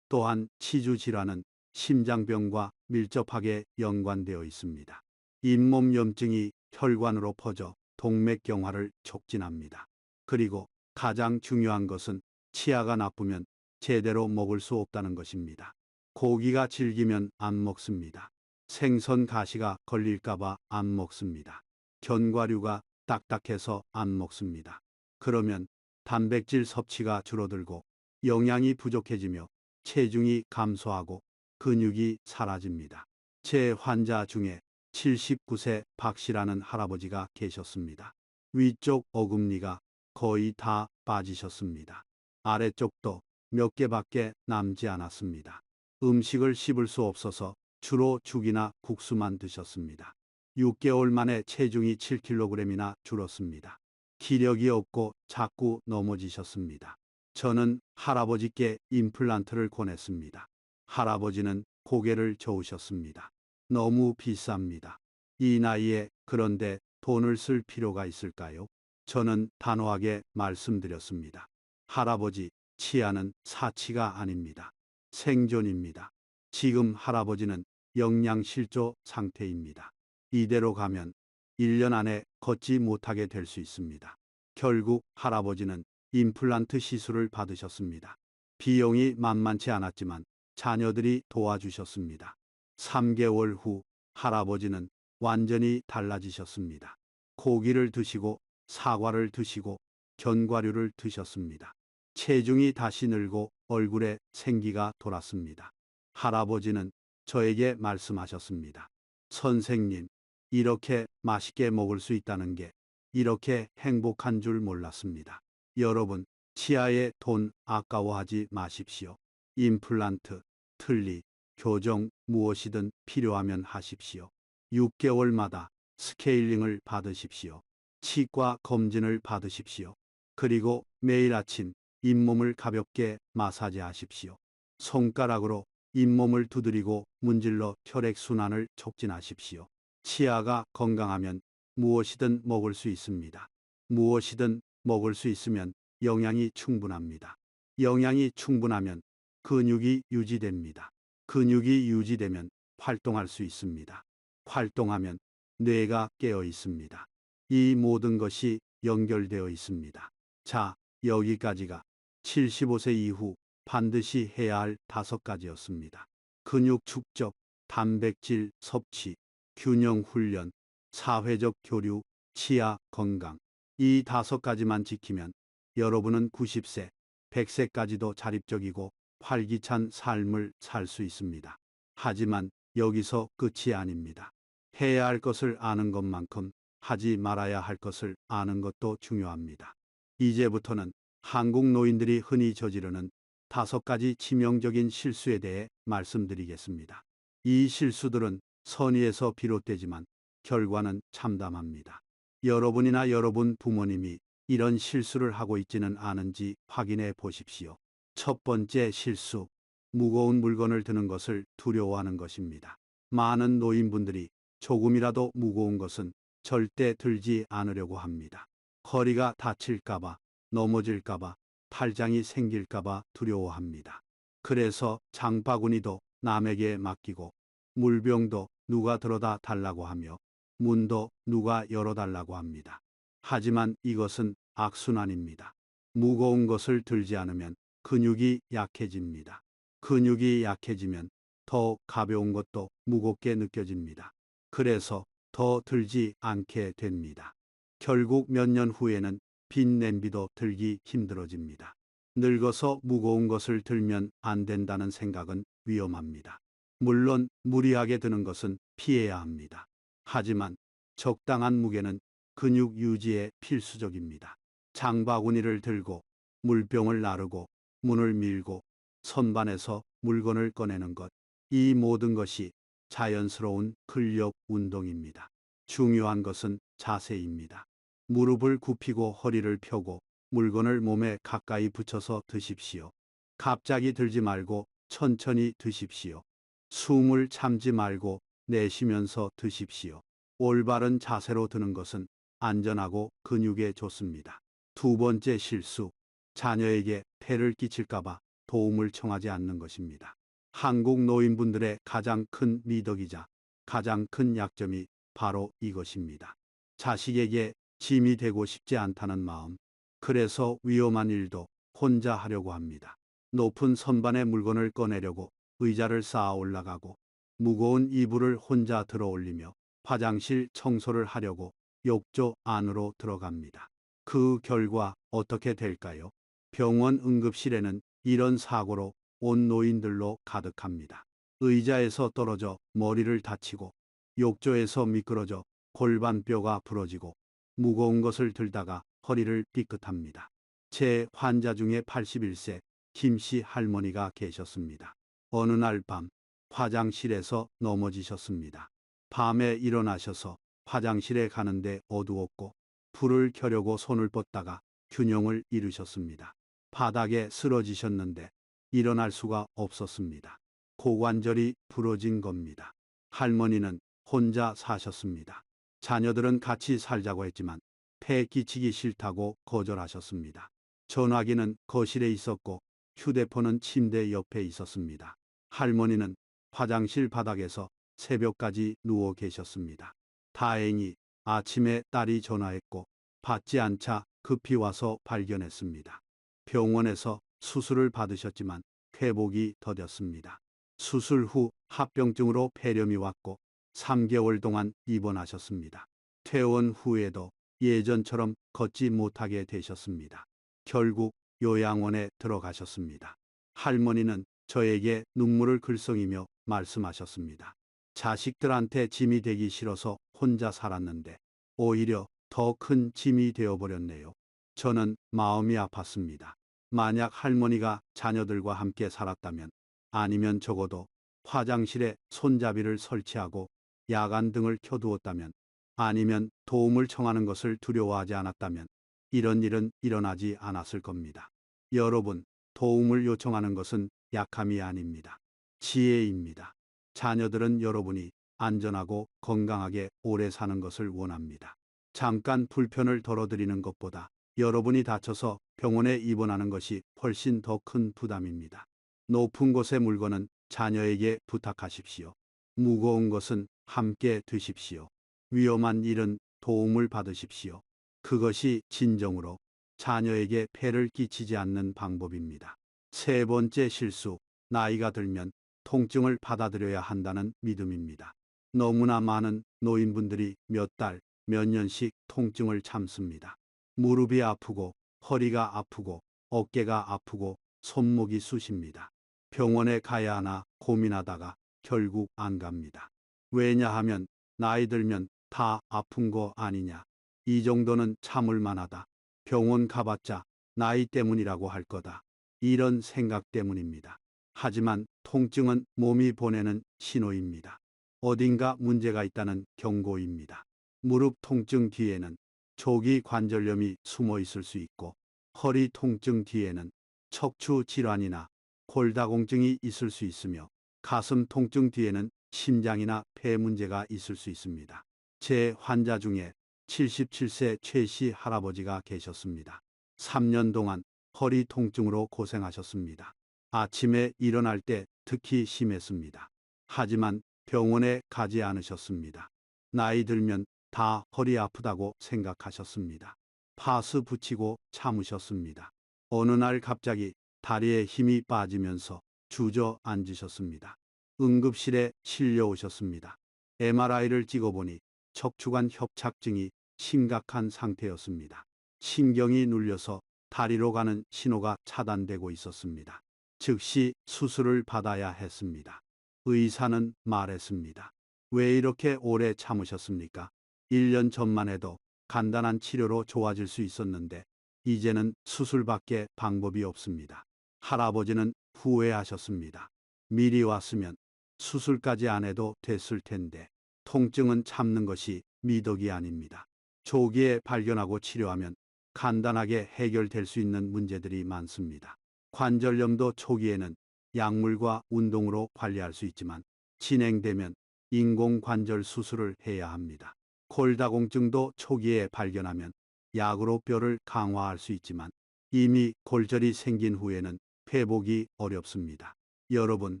또한 치주 질환은 심장병과 밀접하게 연관되어 있습니다. 잇몸 염증이 혈관으로 퍼져 동맥경화를 촉진합니다. 그리고 가장 중요한 것은 치아가 나쁘면 제대로 먹을 수 없다는 것입니다. 고기가 질기면 안 먹습니다. 생선 가시가 걸릴까봐 안 먹습니다. 견과류가 딱딱해서 안 먹습니다. 그러면 단백질 섭취가 줄어들고 영양이 부족해지며 체중이 감소하고 근육이 사라집니다. 제 환자 중에 79세 박 씨라는 할아버지가 계셨습니다. 위쪽 어금니가 거의 다 빠지셨습니다. 아래쪽도 몇 개밖에 남지 않았습니다. 음식을 씹을 수 없어서 주로 죽이나 국수만 드셨습니다. 6개월 만에 체중이 7kg이나 줄었습니다. 기력이 없고 자꾸 넘어지셨습니다. 저는 할아버지께 임플란트를 권했습니다. 할아버지는 고개를 저으셨습니다. 너무 비쌉니다. 이 나이에 그런데 돈을 쓸 필요가 있을까요? 저는 단호하게 말씀드렸습니다. 할아버지, 치아는 사치가 아닙니다. 생존입니다. 지금 할아버지는 영양실조 상태입니다. 이대로 가면 1년 안에 걷지 못하게 될 수 있습니다. 결국 할아버지는 임플란트 시술을 받으셨습니다. 비용이 만만치 않았지만 자녀들이 도와주셨습니다. 3개월 후 할아버지는 완전히 달라지셨습니다. 고기를 드시고 사과를 드시고 견과류를 드셨습니다. 체중이 다시 늘고 얼굴에 생기가 돌았습니다. 할아버지는 저에게 말씀하셨습니다. 선생님, 이렇게 맛있게 먹을 수 있다는 게 이렇게 행복한 줄 몰랐습니다. 여러분, 치아에 돈 아까워하지 마십시오. 임플란트, 틀니, 교정 무엇이든 필요하면 하십시오. 6개월마다 스케일링을 받으십시오. 치과 검진을 받으십시오. 그리고 매일 아침 잇몸을 가볍게 마사지하십시오. 손가락으로 잇몸을 두드리고 문질러 혈액순환을 촉진하십시오. 치아가 건강하면 무엇이든 먹을 수 있습니다. 무엇이든 먹을 수 있으면 영양이 충분합니다. 영양이 충분하면 근육이 유지됩니다. 근육이 유지되면 활동할 수 있습니다. 활동하면 뇌가 깨어 있습니다. 이 모든 것이 연결되어 있습니다. 자, 여기까지가 75세 이후 반드시 해야 할 5가지였습니다. 근육 축적, 단백질 섭취, 균형 훈련, 사회적 교류, 치아 건강. 이 5가지만 지키면 여러분은 90세, 100세까지도 자립적이고 활기찬 삶을 살 수 있습니다. 하지만 여기서 끝이 아닙니다. 해야 할 것을 아는 것만큼 하지 말아야 할 것을 아는 것도 중요합니다. 이제부터는 한국 노인들이 흔히 저지르는 5가지 치명적인 실수에 대해 말씀드리겠습니다. 이 실수들은 선의에서 비롯되지만 결과는 참담합니다. 여러분이나 여러분 부모님이 이런 실수를 하고 있지는 않은지 확인해 보십시오. 첫 번째 실수, 무거운 물건을 드는 것을 두려워하는 것입니다. 많은 노인분들이 조금이라도 무거운 것은 절대 들지 않으려고 합니다. 허리가 다칠까봐, 넘어질까봐, 탈장이 생길까봐 두려워합니다. 그래서 장바구니도 남에게 맡기고 물병도 누가 들어다 달라고 하며 문도 누가 열어달라고 합니다. 하지만 이것은 악순환입니다. 무거운 것을 들지 않으면 근육이 약해집니다. 근육이 약해지면 더 가벼운 것도 무겁게 느껴집니다. 그래서 더 들지 않게 됩니다. 결국 몇 년 후에는 빈 냄비도 들기 힘들어집니다. 늙어서 무거운 것을 들면 안 된다는 생각은 위험합니다. 물론 무리하게 드는 것은 피해야 합니다. 하지만 적당한 무게는 근육 유지에 필수적입니다. 장바구니를 들고 물병을 나르고 문을 밀고 선반에서 물건을 꺼내는 것, 이 모든 것이 자연스러운 근력 운동입니다. 중요한 것은 자세입니다. 무릎을 굽히고 허리를 펴고 물건을 몸에 가까이 붙여서 드십시오. 갑자기 들지 말고 천천히 드십시오. 숨을 참지 말고 내쉬면서 드십시오. 올바른 자세로 드는 것은 안전하고 근육에 좋습니다. 두 번째 실수, 자녀에게 폐를 끼칠까봐 도움을 청하지 않는 것입니다. 한국 노인분들의 가장 큰 미덕이자 가장 큰 약점이 바로 이것입니다. 자식에게 짐이 되고 싶지 않다는 마음. 그래서 위험한 일도 혼자 하려고 합니다. 높은 선반에 물건을 꺼내려고 의자를 쌓아 올라가고 무거운 이불을 혼자 들어 올리며 화장실 청소를 하려고 욕조 안으로 들어갑니다. 그 결과 어떻게 될까요? 병원 응급실에는 이런 사고로 온 노인들로 가득합니다. 의자에서 떨어져 머리를 다치고 욕조에서 미끄러져 골반뼈가 부러지고 무거운 것을 들다가 허리를 삐끗합니다. 제 환자 중에 81세 김씨 할머니가 계셨습니다. 어느 날 밤 화장실에서 넘어지셨습니다. 밤에 일어나셔서 화장실에 가는데 어두웠고 불을 켜려고 손을 뻗다가 균형을 잃으셨습니다. 바닥에 쓰러지셨는데 일어날 수가 없었습니다. 고관절이 부러진 겁니다. 할머니는 혼자 사셨습니다. 자녀들은 같이 살자고 했지만 폐 끼치기 싫다고 거절하셨습니다. 전화기는 거실에 있었고 휴대폰은 침대 옆에 있었습니다. 할머니는 화장실 바닥에서 새벽까지 누워 계셨습니다. 다행히 아침에 딸이 전화했고 받지 않자 급히 와서 발견했습니다. 병원에서 수술을 받으셨지만 회복이 더뎠습니다. 수술 후 합병증으로 폐렴이 왔고 3개월 동안 입원하셨습니다. 퇴원 후에도 예전처럼 걷지 못하게 되셨습니다. 결국 요양원에 들어가셨습니다. 할머니는 저에게 눈물을 글썽이며 말씀하셨습니다. 자식들한테 짐이 되기 싫어서 혼자 살았는데 오히려 더 큰 짐이 되어버렸네요. 저는 마음이 아팠습니다. 만약 할머니가 자녀들과 함께 살았다면 아니면 적어도 화장실에 손잡이를 설치하고 야간 등을 켜두었다면 아니면 도움을 청하는 것을 두려워하지 않았다면 이런 일은 일어나지 않았을 겁니다. 여러분, 도움을 요청하는 것은 약함이 아닙니다. 지혜입니다. 자녀들은 여러분이 안전하고 건강하게 오래 사는 것을 원합니다. 잠깐 불편을 덜어드리는 것보다 여러분이 다쳐서 병원에 입원하는 것이 훨씬 더 큰 부담입니다. 높은 곳의 물건은 자녀에게 부탁하십시오. 무거운 것은 함께 드십시오. 위험한 일은 도움을 받으십시오. 그것이 진정으로 자녀에게 폐를 끼치지 않는 방법입니다. 세 번째 실수, 나이가 들면 통증을 받아들여야 한다는 믿음입니다. 너무나 많은 노인분들이 몇 달, 몇 년씩 통증을 참습니다. 무릎이 아프고 허리가 아프고 어깨가 아프고 손목이 쑤십니다. 병원에 가야 하나 고민하다가 결국 안 갑니다. 왜냐하면 나이 들면 다 아픈 거 아니냐. 이 정도는 참을 만하다. 병원 가봤자 나이 때문이라고 할 거다. 이런 생각 때문입니다. 하지만 통증은 몸이 보내는 신호입니다. 어딘가 문제가 있다는 경고입니다. 무릎 통증 뒤에는 조기 관절염이 숨어 있을 수 있고 허리 통증 뒤에는 척추 질환이나 골다공증이 있을 수 있으며 가슴 통증 뒤에는 심장이나 폐 문제가 있을 수 있습니다. 제 환자 중에 77세 최 씨 할아버지가 계셨습니다. 3년 동안 허리 통증으로 고생하셨습니다. 아침에 일어날 때 특히 심했습니다. 하지만 병원에 가지 않으셨습니다. 나이 들면 다 허리 아프다고 생각하셨습니다. 파스 붙이고 참으셨습니다. 어느 날 갑자기 다리에 힘이 빠지면서 주저앉으셨습니다. 응급실에 실려오셨습니다. MRI를 찍어보니 척추관 협착증이 심각한 상태였습니다. 신경이 눌려서 다리로 가는 신호가 차단되고 있었습니다. 즉시 수술을 받아야 했습니다. 의사는 말했습니다. 왜 이렇게 오래 참으셨습니까? 1년 전만 해도 간단한 치료로 좋아질 수 있었는데 이제는 수술밖에 방법이 없습니다. 할아버지는 후회하셨습니다. 미리 왔으면 수술까지 안 해도 됐을 텐데 통증은 참는 것이 미덕이 아닙니다. 조기에 발견하고 치료하면 간단하게 해결될 수 있는 문제들이 많습니다. 관절염도 초기에는 약물과 운동으로 관리할 수 있지만 진행되면 인공관절 수술을 해야 합니다. 골다공증도 초기에 발견하면 약으로 뼈를 강화할 수 있지만 이미 골절이 생긴 후에는 회복이 어렵습니다. 여러분,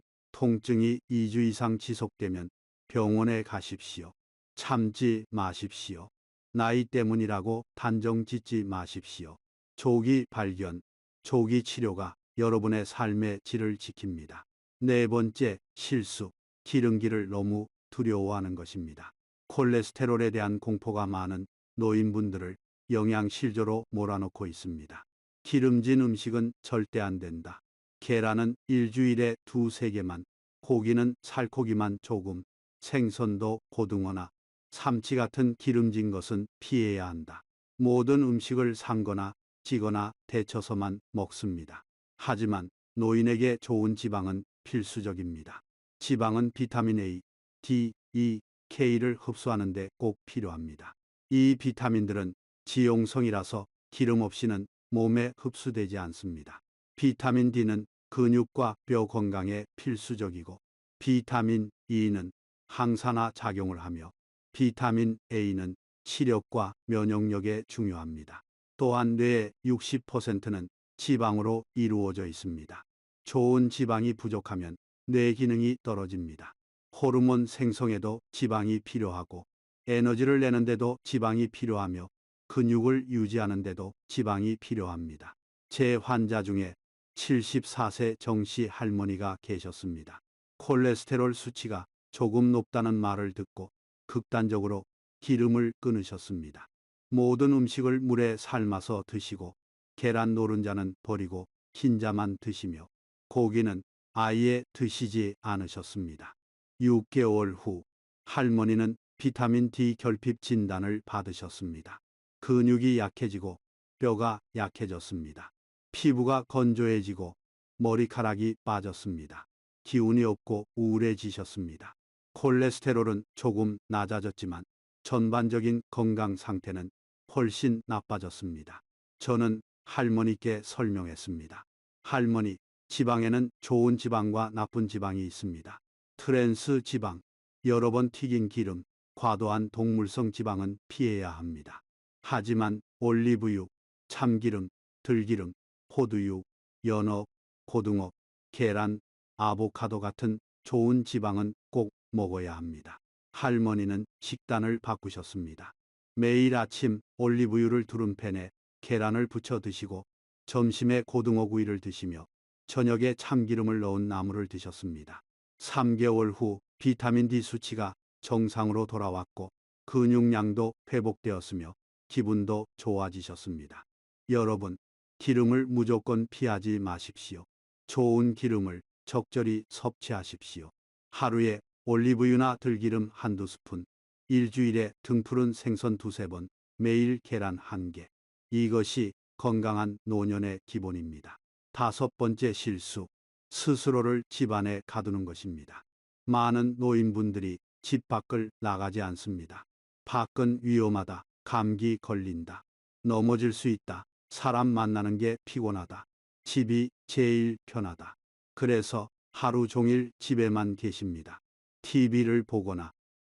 통증이 2주 이상 지속되면 병원에 가십시오. 참지 마십시오. 나이 때문이라고 단정 짓지 마십시오. 조기 발견, 조기 치료가 여러분의 삶의 질을 지킵니다. 네 번째, 실수. 기름기를 너무 두려워하는 것입니다. 콜레스테롤에 대한 공포가 많은 노인분들을 영양실조로 몰아넣고 있습니다. 기름진 음식은 절대 안 된다. 계란은 일주일에 두세 개만, 고기는 살코기만 조금, 생선도 고등어나 삼치 같은 기름진 것은 피해야 한다. 모든 음식을 삶거나 찌거나 데쳐서만 먹습니다. 하지만 노인에게 좋은 지방은 필수적입니다. 지방은 비타민 A, D, E, K를 흡수하는 데 꼭 필요합니다. 이 비타민들은 지용성이라서 기름 없이는 몸에 흡수되지 않습니다. 비타민 D는 근육과 뼈 건강에 필수적이고, 비타민 E는 항산화 작용을 하며, 비타민 A는 시력과 면역력에 중요합니다. 또한 뇌의 60%는 지방으로 이루어져 있습니다. 좋은 지방이 부족하면 뇌 기능이 떨어집니다. 호르몬 생성에도 지방이 필요하고, 에너지를 내는데도 지방이 필요하며, 근육을 유지하는데도 지방이 필요합니다. 제 환자 중에 74세 정씨 할머니가 계셨습니다. 콜레스테롤 수치가 조금 높다는 말을 듣고 극단적으로 기름을 끊으셨습니다. 모든 음식을 물에 삶아서 드시고, 계란 노른자는 버리고 흰자만 드시며, 고기는 아예 드시지 않으셨습니다. 6개월 후 할머니는 비타민 D 결핍 진단을 받으셨습니다. 근육이 약해지고 뼈가 약해졌습니다. 피부가 건조해지고 머리카락이 빠졌습니다. 기운이 없고 우울해지셨습니다. 콜레스테롤은 조금 낮아졌지만 전반적인 건강 상태는 훨씬 나빠졌습니다. 저는 할머니께 설명했습니다. 할머니, 지방에는 좋은 지방과 나쁜 지방이 있습니다. 트랜스 지방, 여러 번 튀긴 기름, 과도한 동물성 지방은 피해야 합니다. 하지만 올리브유, 참기름, 들기름, 포도유, 연어, 고등어, 계란, 아보카도 같은 좋은 지방은 꼭 먹어야 합니다. 할머니는 식단을 바꾸셨습니다. 매일 아침 올리브유를 두른 팬에 계란을 부쳐 드시고, 점심에 고등어 구이를 드시며, 저녁에 참기름을 넣은 나물을 드셨습니다. 3개월 후 비타민 D 수치가 정상으로 돌아왔고, 근육량도 회복되었으며 기분도 좋아지셨습니다. 여러분, 기름을 무조건 피하지 마십시오. 좋은 기름을 적절히 섭취하십시오. 하루에 올리브유나 들기름 한두 스푼, 일주일에 등푸른 생선 두세 번, 매일 계란 한 개. 이것이 건강한 노년의 기본입니다. 다섯 번째 실수, 스스로를 집안에 가두는 것입니다. 많은 노인분들이 집 밖을 나가지 않습니다. 밖은 위험하다, 감기 걸린다, 넘어질 수 있다, 사람 만나는 게 피곤하다, 집이 제일 편하다. 그래서 하루 종일 집에만 계십니다. TV를 보거나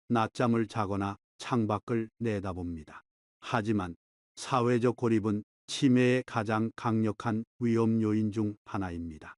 낮잠을 자거나 창밖을 내다봅니다. 하지만 사회적 고립은 치매의 가장 강력한 위험 요인 중 하나입니다.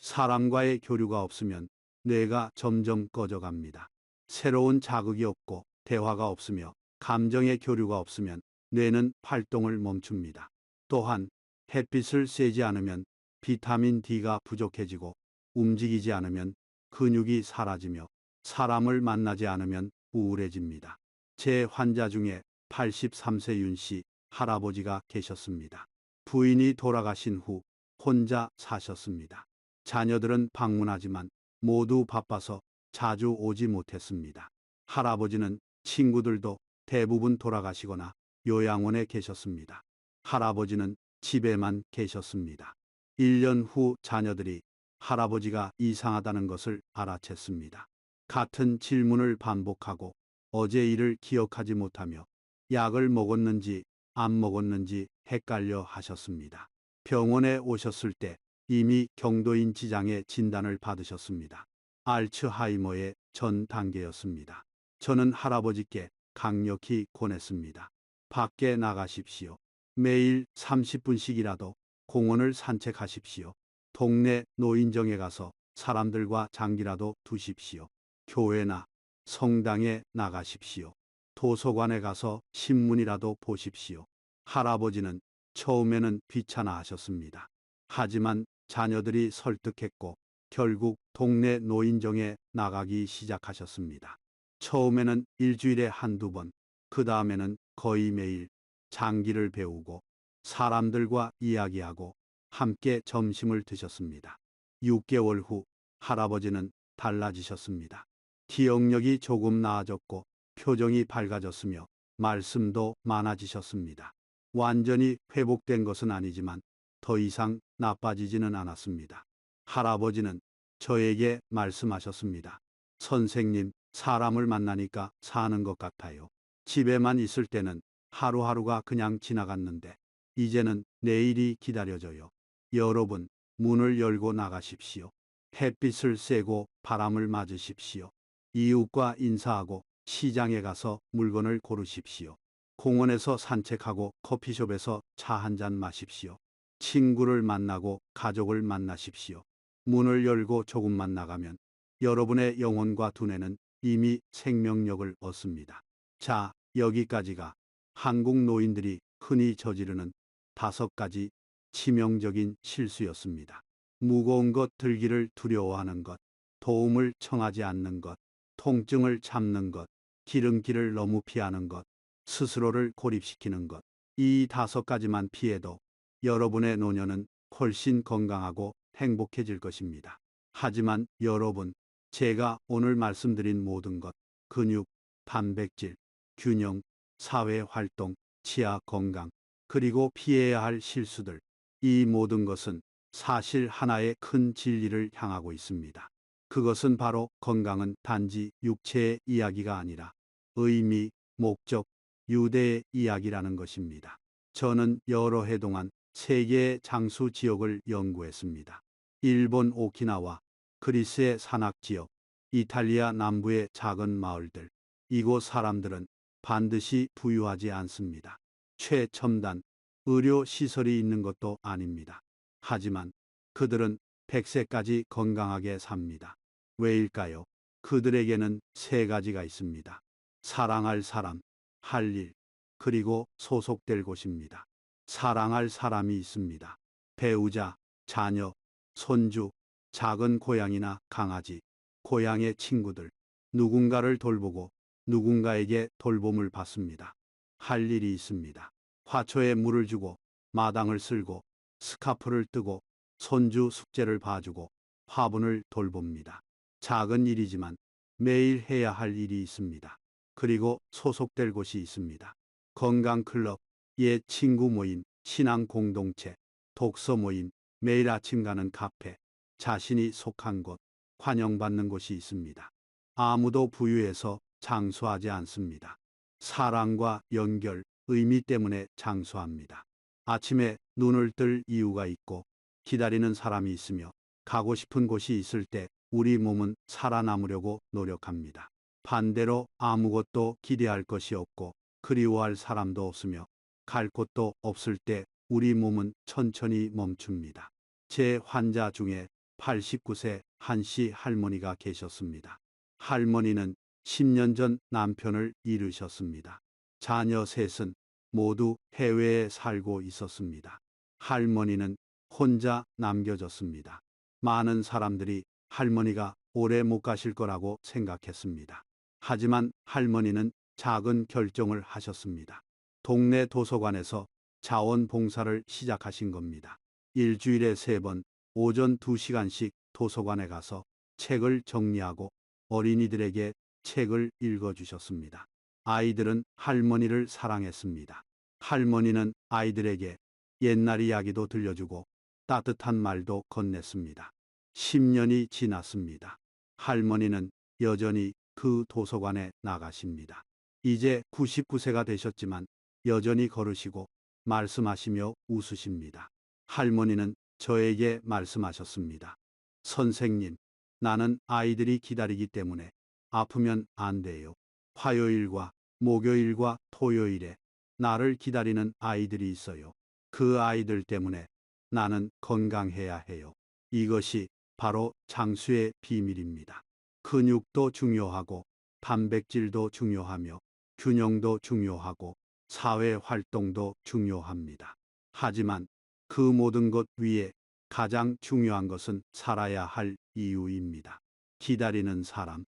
사람과의 교류가 없으면 뇌가 점점 꺼져갑니다. 새로운 자극이 없고 대화가 없으며 감정의 교류가 없으면 뇌는 활동을 멈춥니다. 또한 햇빛을 쐬지 않으면 비타민 D가 부족해지고, 움직이지 않으면 근육이 사라지며, 사람을 만나지 않으면 우울해집니다. 제 환자 중에 83세 윤 씨 할아버지가 계셨습니다. 부인이 돌아가신 후 혼자 사셨습니다. 자녀들은 방문하지만 모두 바빠서 자주 오지 못했습니다. 할아버지는 친구들도 대부분 돌아가시거나 요양원에 계셨습니다. 할아버지는 집에만 계셨습니다. 1년 후 자녀들이 할아버지가 이상하다는 것을 알아챘습니다. 같은 질문을 반복하고 어제 일을 기억하지 못하며 약을 먹었는지 안 먹었는지 헷갈려 하셨습니다. 병원에 오셨을 때 이미 경도인 지장의 진단을 받으셨습니다. 알츠하이머의 전 단계였습니다. 저는 할아버지께 강력히 권했습니다. 밖에 나가십시오. 매일 30분씩이라도 공원을 산책하십시오. 동네 노인정에 가서 사람들과 장기라도 두십시오. 교회나 성당에 나가십시오. 도서관에 가서 신문이라도 보십시오. 할아버지는 처음에는 귀찮아 하셨습니다. 하지만 자녀들이 설득했고 결국 동네 노인정에 나가기 시작하셨습니다. 처음에는 일주일에 한두 번, 그 다음에는 거의 매일 장기를 배우고 사람들과 이야기하고 함께 점심을 드셨습니다. 6개월 후 할아버지는 달라지셨습니다. 기억력이 조금 나아졌고 표정이 밝아졌으며 말씀도 많아지셨습니다. 완전히 회복된 것은 아니지만 더 이상 나빠지지는 않았습니다. 할아버지는 저에게 말씀하셨습니다. 선생님, 사람을 만나니까 사는 것 같아요. 집에만 있을 때는 하루하루가 그냥 지나갔는데 이제는 내일이 기다려져요. 여러분, 문을 열고 나가십시오. 햇빛을 쐬고 바람을 맞으십시오. 이웃과 인사하고 시장에 가서 물건을 고르십시오. 공원에서 산책하고 커피숍에서 차 한 잔 마십시오. 친구를 만나고 가족을 만나십시오. 문을 열고 조금만 나가면 여러분의 영혼과 두뇌는 이미 생명력을 얻습니다. 자, 여기까지가 한국 노인들이 흔히 저지르는 5가지 치명적인 실수였습니다. 무거운 것 들기를 두려워하는 것, 도움을 청하지 않는 것, 통증을 참는 것, 기름기를 너무 피하는 것, 스스로를 고립시키는 것. 이 5가지만 피해도 여러분의 노년은 훨씬 건강하고 행복해질 것입니다. 하지만 여러분, 제가 오늘 말씀드린 모든 것, 근육, 단백질, 균형, 사회활동, 치아 건강, 그리고 피해야 할 실수들, 이 모든 것은 사실 하나의 큰 진리를 향하고 있습니다. 그것은 바로 건강은 단지 육체의 이야기가 아니라 의미, 목적, 유대의 이야기라는 것입니다. 저는 여러 해 동안 세계의 장수 지역을 연구했습니다. 일본 오키나와, 그리스의 산악 지역, 이탈리아 남부의 작은 마을들. 이곳 사람들은 반드시 부유하지 않습니다. 최첨단 의료 시설이 있는 것도 아닙니다. 하지만 그들은 100세까지 건강하게 삽니다. 왜일까요? 그들에게는 3가지가 있습니다. 사랑할 사람, 할 일, 그리고 소속될 곳입니다. 사랑할 사람이 있습니다. 배우자, 자녀, 손주, 작은 고양이나 강아지, 고향의 친구들, 누군가를 돌보고 누군가에게 돌봄을 받습니다. 할 일이 있습니다. 화초에 물을 주고 마당을 쓸고 스카프를 뜨고 손주 숙제를 봐주고 화분을 돌봅니다. 작은 일이지만 매일 해야 할 일이 있습니다. 그리고 소속될 곳이 있습니다. 건강클럽, 옛 친구 모임, 신앙 공동체, 독서 모임, 매일 아침 가는 카페, 자신이 속한 곳, 환영받는 곳이 있습니다. 아무도 부유해서 장수하지 않습니다. 사랑과 연결, 의미 때문에 장수합니다. 아침에 눈을 뜰 이유가 있고 기다리는 사람이 있으며 가고 싶은 곳이 있을 때 우리 몸은 살아남으려고 노력합니다. 반대로 아무것도 기대할 것이 없고 그리워할 사람도 없으며 갈 곳도 없을 때 우리 몸은 천천히 멈춥니다. 제 환자 중에 89세 한씨 할머니가 계셨습니다. 할머니는 10년 전 남편을 잃으셨습니다. 자녀 셋은 모두 해외에 살고 있었습니다. 할머니는 혼자 남겨졌습니다. 많은 사람들이 할머니가 오래 못 가실 거라고 생각했습니다. 하지만 할머니는 작은 결정을 하셨습니다. 동네 도서관에서 자원봉사를 시작하신 겁니다. 일주일에 3번, 오전 2시간씩 도서관에 가서 책을 정리하고 어린이들에게 책을 읽어주셨습니다. 아이들은 할머니를 사랑했습니다. 할머니는 아이들에게 옛날 이야기도 들려주고 따뜻한 말도 건넸습니다. 10년이 지났습니다. 할머니는 여전히 그 도서관에 나가십니다. 이제 99세가 되셨지만 여전히 걸으시고 말씀하시며 웃으십니다. 할머니는 저에게 말씀하셨습니다. 선생님, 나는 아이들이 기다리기 때문에 아프면 안 돼요. 화요일과 목요일과 토요일에 나를 기다리는 아이들이 있어요. 그 아이들 때문에 나는 건강해야 해요. 이것이 바로 장수의 비밀입니다. 근육도 중요하고 단백질도 중요하며 균형도 중요하고 사회 활동도 중요합니다. 하지만 그 모든 것 위에 가장 중요한 것은 살아야 할 이유입니다. 기다리는 사람,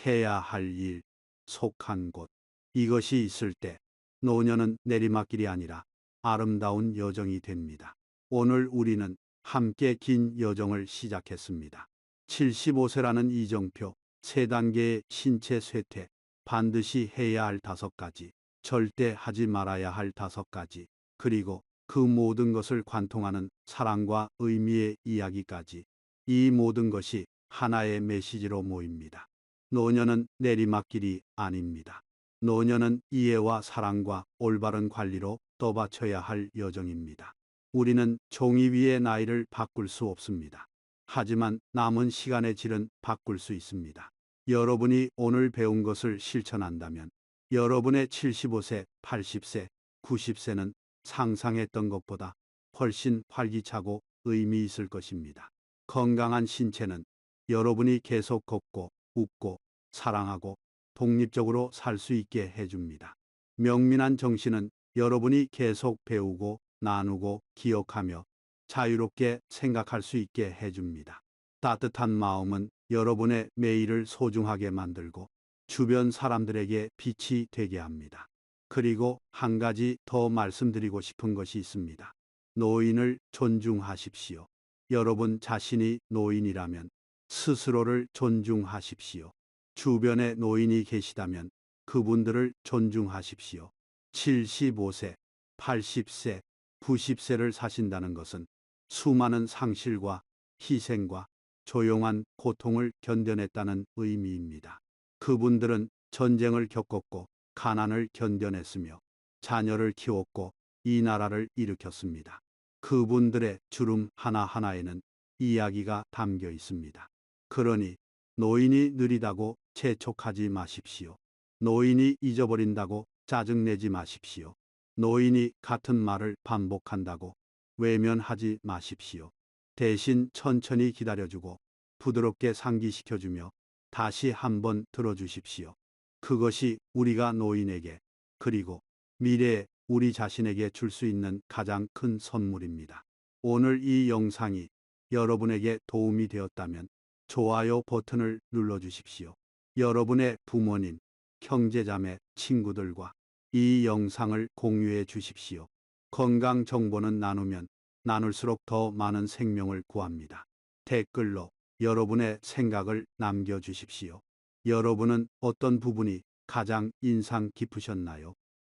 해야 할 일, 속한 곳. 이것이 있을 때 노년은 내리막길이 아니라 아름다운 여정이 됩니다. 오늘 우리는 함께 긴 여정을 시작했습니다. 75세라는 이정표, 세 단계의 신체 쇠퇴, 반드시 해야 할 5가지, 절대 하지 말아야 할 5가지, 그리고 그 모든 것을 관통하는 사랑과 의미의 이야기까지. 이 모든 것이 하나의 메시지로 모입니다. 노년은 내리막길이 아닙니다. 노년은 이해와 사랑과 올바른 관리로 떠받쳐야 할 여정입니다. 우리는 종이 위의 나이를 바꿀 수 없습니다. 하지만 남은 시간의 질은 바꿀 수 있습니다. 여러분이 오늘 배운 것을 실천한다면 여러분의 75세, 80세, 90세는 상상했던 것보다 훨씬 활기차고 의미 있을 것입니다. 건강한 신체는 여러분이 계속 걷고 웃고 사랑하고 독립적으로 살 수 있게 해줍니다. 명민한 정신은 여러분이 계속 배우고 나누고 기억하며 자유롭게 생각할 수 있게 해줍니다. 따뜻한 마음은 여러분의 매일을 소중하게 만들고 주변 사람들에게 빛이 되게 합니다. 그리고 한 가지 더 말씀드리고 싶은 것이 있습니다. 노인을 존중하십시오. 여러분 자신이 노인이라면 스스로를 존중하십시오. 주변에 노인이 계시다면 그분들을 존중하십시오. 75세, 80세, 90세를 사신다는 것은 수많은 상실과 희생과 조용한 고통을 견뎌냈다는 의미입니다. 그분들은 전쟁을 겪었고 가난을 견뎌냈으며 자녀를 키웠고 이 나라를 일으켰습니다. 그분들의 주름 하나하나에는 이야기가 담겨 있습니다. 그러니 노인이 느리다고 재촉하지 마십시오. 노인이 잊어버린다고 짜증내지 마십시오. 노인이 같은 말을 반복한다고 외면하지 마십시오. 대신 천천히 기다려주고 부드럽게 상기시켜주며 다시 한번 들어주십시오. 그것이 우리가 노인에게 그리고 미래에 우리 자신에게 줄 수 있는 가장 큰 선물입니다. 오늘 이 영상이 여러분에게 도움이 되었다면 좋아요 버튼을 눌러주십시오. 여러분의 부모님, 형제자매, 친구들과 이 영상을 공유해 주십시오. 건강 정보는 나누면 나눌수록 더 많은 생명을 구합니다. 댓글로 여러분의 생각을 남겨주십시오. 여러분은 어떤 부분이 가장 인상 깊으셨나요?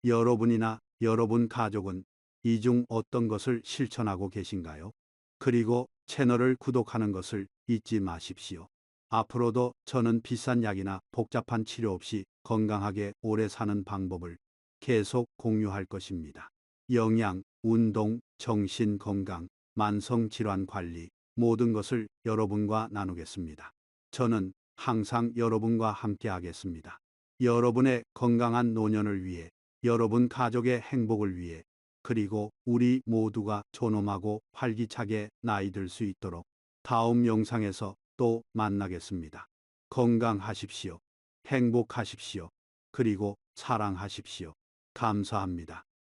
여러분이나 여러분 가족은 이 중 어떤 것을 실천하고 계신가요? 그리고 채널을 구독하는 것을 잊지 마십시오. 앞으로도 저는 비싼 약이나 복잡한 치료 없이 건강하게 오래 사는 방법을 계속 공유할 것입니다. 영양, 운동, 정신 건강, 만성 질환 관리, 모든 것을 여러분과 나누겠습니다. 저는 항상 여러분과 함께 하겠습니다. 여러분의 건강한 노년을 위해, 여러분 가족의 행복을 위해, 그리고 우리 모두가 존엄하고 활기차게 나이 들 수 있도록 다음 영상에서 또 만나겠습니다. 건강하십시오. 행복하십시오. 그리고 사랑하십시오. 감사합니다.